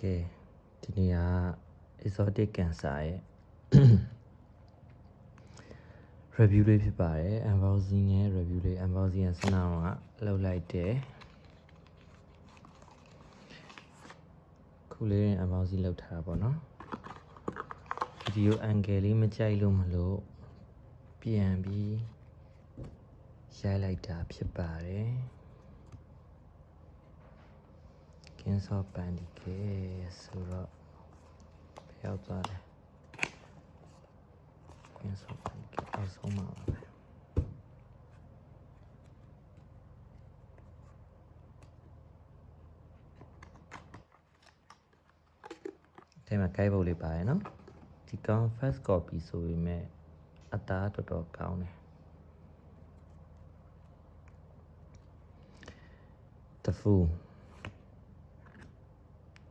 ကဲဒီနေ့က exotic cancer ရဲ့ review လေးဖြစ်ပါတယ် unboxing နဲ့ review လေး unboxing ဆနာကလောက်လိုက်တယ်ခုလေး unboxing လောက်ထားတာပေါ့နော် video angle လေးမကြိုက်လို့မလို့ပြန်ပြီးရိုက်လိုက်တာဖြစ်ပါတယ်ကင်းစောပန်ဒီကေဆိုတော့ဖျောက်သွားတယ်ကင်းစောပန်ဒီကေအောက်ဆုံးမှာပါပဲဒီမှာကိုက်ပုတ်လေးပါရယ်နော်ဒီကောင် first copy ဆိုပေမဲ့အသားတော်တော်ကောင်းတယ် The Fool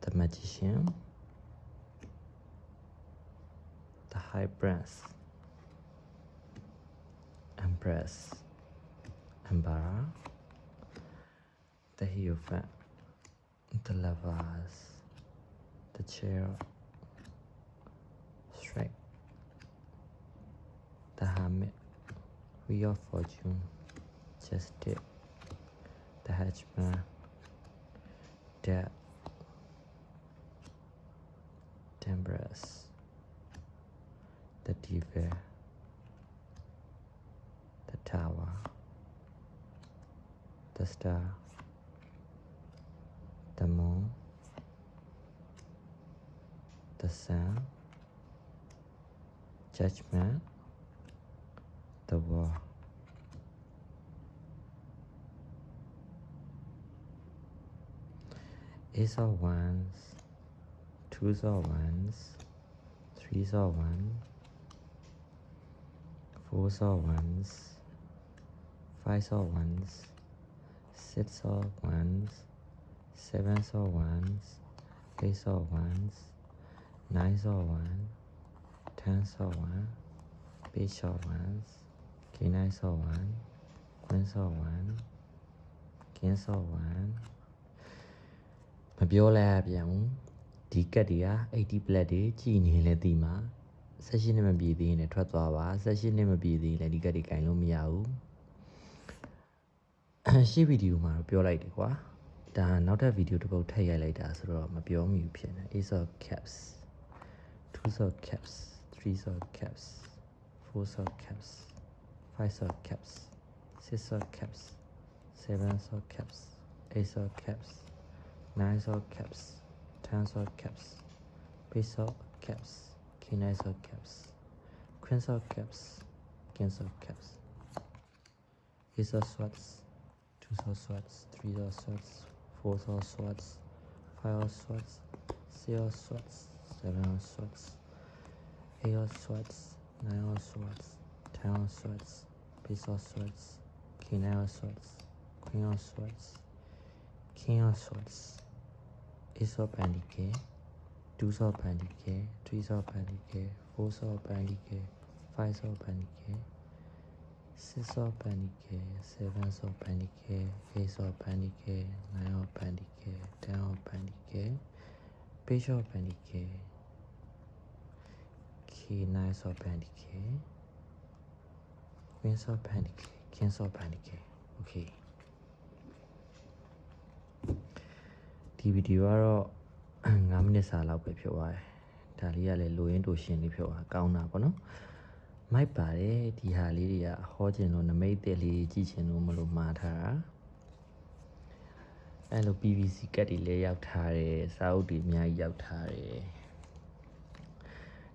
The Magician The High Prince Empress Emperor The Hierophant The Lovers The Chair Strike The Hermit Wheel of Fortune Justice The Hedgeman Death Temperance The Diva The Tower The Star The Moon The Sun Judgment The War Ace of Wands, Twos of Wands, Threes of Wands, Fours of Wands, Fives of Wands, Six of Wands, Sevens of Wands, Eights of Wands, Nines of Wands, Tens of Wands, Page of Wands, Knights of Wands, Queens of Wands, Kings of Wands. မပြောလိုက်ရပြန်ဘူးဒီကတ်တွေက80 black တွေကြည်နေလဲဒီမှာ18နှစ်မပြည့်သေးရင်လည်းထွက်သွားပါ18နှစ်မပြည့်သေးရင်လည်းဒီကတ်တွေကင်လို့မရဘူးရှေ့ဗီဒီယိုမှာတော့ပြောလိုက်တယ်ကွာဒါနောက်ထပ်ဗီဒီယိုတစ်ပုဒ်ထည့်ရိုက်လိုက်တာဆိုတော့မပြောမိဘူးဖြစ်နေ Ace of Cups Twos of Cups Threes of Cups Fours of Cups Fives of Cups Six of Cups Sevens of Cups Eights of Cups Nines of Cups, Tens of Cups, Page of Cups, Knights of Cups, Queens of Cups, Kings of Cups, Ace of Swords, Twos of Swords, Threes of Swords, Fours of Swords, Five of Swords, Six of Swords, Seven of Swords, Eight of Swords, Nine of Swords, Ten of Swords, Page of Swords, King of Swords, Queen of Swords, King of Swords, Ace of Pentacles, Twos of Pentacles, Threes of Pentacles, Fours of Pentacles, Fives of Pentacles, Six of Pentacles, Sevens of Pentacles, Eight of Pentacles, Nine of Pentacles, Ten of Pentacles, Page of Pentacles, Knights of Pentacles, Queens of Pentacles, Kings of Pentacles. Okay.ဒီဗီဒီယိုကတော့9မိနစ်စာလောက်ပဲဖြစ်သွားတယ်ဒါလေးကလည်းလိုရင်းတူရှင်လေးဖြစ်သွားကောင်းတာပေါ့နော်မိုက်ပါတယ်ဒီဟာလေးတွေကဟောကျင်လို့နမိတ်တက်လေးကြည့်ချင်လို့မလို့မှားထားတာအဲ့လို PVC ကတ်တွေလည်းရောက်ထားတယ်စာအုပ်တွေအများကြီးရောက်ထားတယ်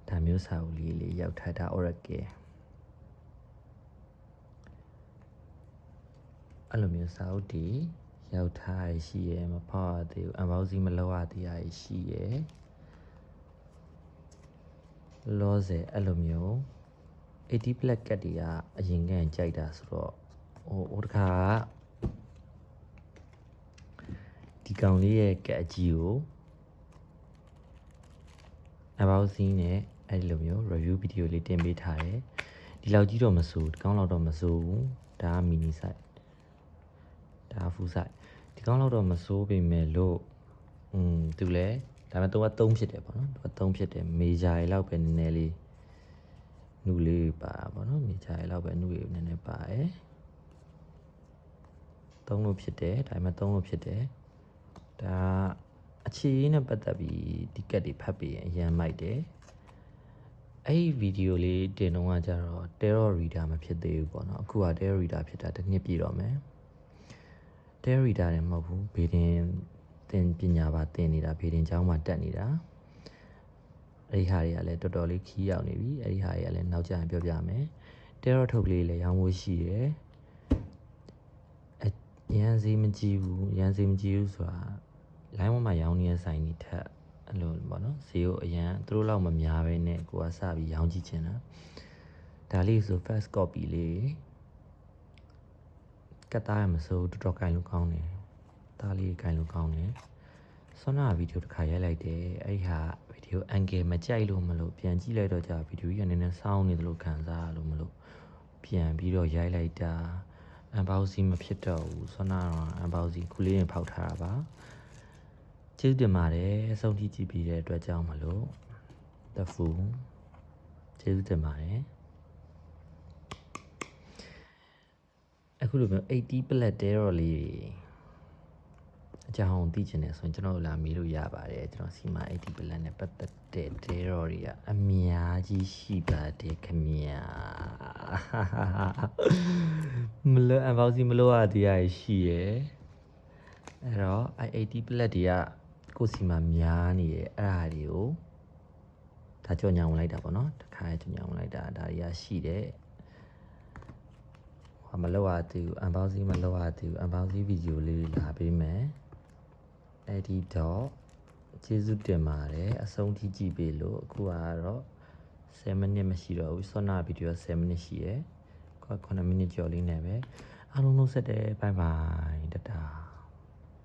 ဒါမျိုးစာအုပ်လေးလေးရောက်ထားတာ Oracle အဲ့လိုမျိုးစာအုပ်တွေရောက်ထားရရှိရမဖောက်ရသေးဘူး unboxing မလုပ်ရသေးရရှိရလောဆယ်အဲ့လိုမျိုး80 black ကတ်တွေကအရင်ကကြိုက်တာဆိုတော့ဟိုတခါဒီကောင်လေးရဲ့ကတ်အကြီးကို unboxing နဲ့အဲ့လိုမျိုး review video လေးတင်ပေးထားတယ်ဒီလောက်ကြီးတော့မစိုးဒီကောင်လောက်တော့မစိုးဘူးဒါက mini size ဒါ full size ဒီကောင်လောက်တော့မစိုးပေမဲ့လို့သူလည်း ဒါပေမဲ့သူက3ဖြစ်တယ်ပေါ့နော်သူက3ဖြစ်တယ်မေဂျာရေလောက်ပဲနည်းနည်းလေးနုလေးပါပေါ့နော်မေဂျာရေလောက်ပဲနုလေးနည်းနည်းပါတယ်3လို့ဖြစ်တယ်ဒါပေမဲ့3လို့ဖြစ်တယ်ဒါအခြေအနဲ့ပတ်သက်ပြီးဒီကတ်တွေဖတ်ပြီးရင်အရန်မိုက်တယ်အဲ့ဒီဗီဒီယိုလေးတင်တော့ကကြတော့ Terror Reader မဖြစ်သေးဘူးပေါ့နော်အခုက Terror Reader ဖြစ်တာတစ်နှစ်ပြည့်တော့မယ် Terror Reader လည်းမဟုတ်ဘူးဘေးတင်သင်ပညာပါသင်နေတာဘေးတင်ကျောင်းမှာတက်နေတာအဲ့ဒီဟာတွေကလည်းတော်တော်လေးခီးရောက်နေပြီအဲ့ဒီဟာတွေကလည်းနောက်ကျရင်ပြောပြမယ် Terror ထုတ်ကလေးလည်းရောင်းဖို့ရှိတယ်ရန်စီမကြည့်ဘူးဆိုတာ line ပေါ်မှာရောင်းနေတဲ့ဆိုင်တွေထက်အဲ့လိုပေါ့နော်ဈေးကိုအရန်သူတို့လောက်မများပဲနဲ့ကိုကစပြီးရောင်းကြည့်ချင်တာဒါလေးဆို first copy လေးကတ်သားရမစိုးတော်တော်ကိုင်လို့ကောင်းတယ်ဒါလေးကိုင်လို့ကောင်းတယ်ဆွမ်းနာဗီဒီယိုတစ်ခါရိုက်လိုက်တယ်အဲ့ဒီဟာဗီဒီယိုအန်ဂယ်မကြိုက်လို့မလို့ပြန်ကြည့်လိုက်တော့ကြာဗီဒီယိုကြီးကနည်းနည်းစောင်းနေတယ်လို့ခံစားရလို့မလို့ပြန်ပြီးတော့ရိုက်လိုက်တာအန်ဘောက်စီမဖြစ်တော့ဘူးဆွမ်းနာတော့အန်ဘောက်စီခုလေးရင်ဖောက်ထားတာပါကျေးဇူးတင်ပါတယ်အဆုံးထိကြည့်ပြီးတဲ့အတွက်ကြောင့်မလို့ The Fool ကျေးဇူးတင်ပါတယ်အခုလိုမျိုး80 plat terror လေးအကြောင်းသိချင်တယ်ဆိုရင်ကျွန်တော်လာမေးလို့ရပါတယ်ကျွန်တော်စီမ80 plat နဲ့ပတ်သက်တဲ့ terror တွေကအများကြီးရှိပါတယ်ခင်ဗျာမလို့အဘောက်စီမလို့ရတရားရှိရယ်အဲ့တော့80 plat တွေကကိုစီမှာများနေတယ်အဲ့ဒါတွေကိုဒါကြော်ညာဝင်လိုက်တာပေါ့နော်တခါကြော်ညာဝင်လိုက်တာဒါတွေကရှိတယ်ဟာမလောက်ရသေးဘူးအန်ဘောက်စီမလောက်ရသေးဘူးအန်ဘောက်စီဗီဒီယိုလေးလာပေးမယ်အဲ့ဒီတော့ကျေးဇူးတင်ပါတယ်အဆုံးထိကြည့်ပေးလို့အခုကတော့7 မိနစ်မရှိတော့ဘူးဆောနာဗီဒီယို7 မိနစ်ရှိရယ်9 မိနစ်ကျော်လေးနဲ့ပဲအားလုံးလုံးဆက်တယ်ဘိုင်ဘိုင်တတာ